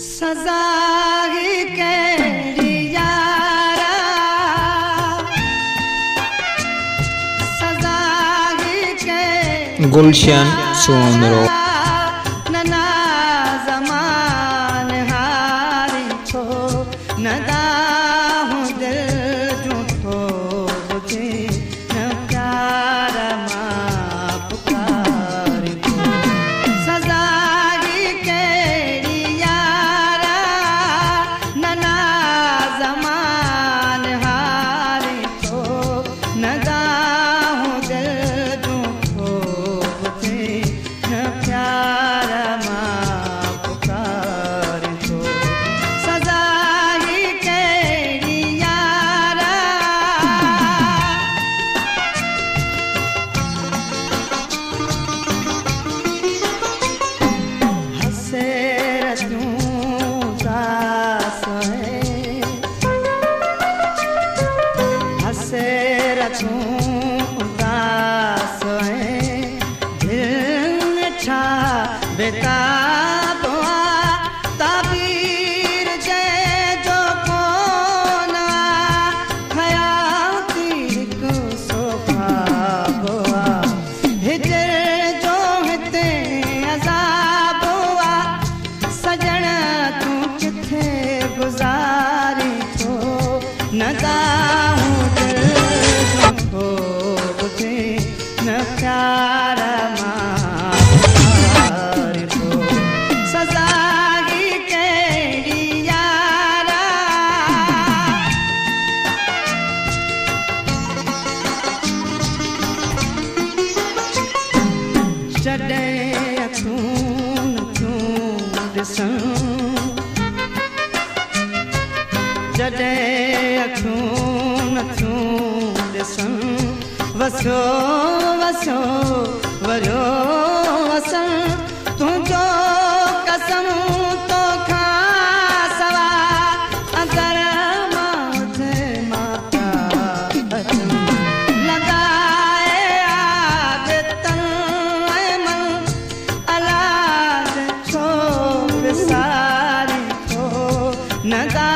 सजा ही कहिड़ी यारा, सजा ही कहिड़ी गुलशन सोनरो नना ज़मान हारी थो न दाहूं दिल झूठो बुझे न प्यार मां पुकारी थो। सजा ही कहिड़ी यारा, नना ज़मान हारी थो न दाहूं दिल झूठो बुझे न प्यार मां पुकारी थो। सजा ही कहिड़ी यारा, हसे रचूं दास है, हसे रचूं दास है, दिल छा बेताब आ ताबीर जंहिंजो कोन आ, हयाती हिकु सोभाब आ, हिजर जो हिते अज़ाब आ, सजण तूं किथे गुज़ारी थो न दाहूं दिल झूठो बुझे न प्यार मां पुकारी थो। सजा ही कहिड़ी यारा, जॾहिं अखियूं नथियूं ॾिसण, जॾहिं अखियूं नथियूं ॾिसण, वसियो वसियो वरियो वसण, तुंहिंजो कसम तोखां सवा अगर मां हुजे माता अचन, लॻाए आग तन ऐं मन, अलाज छो विसारी थो न दा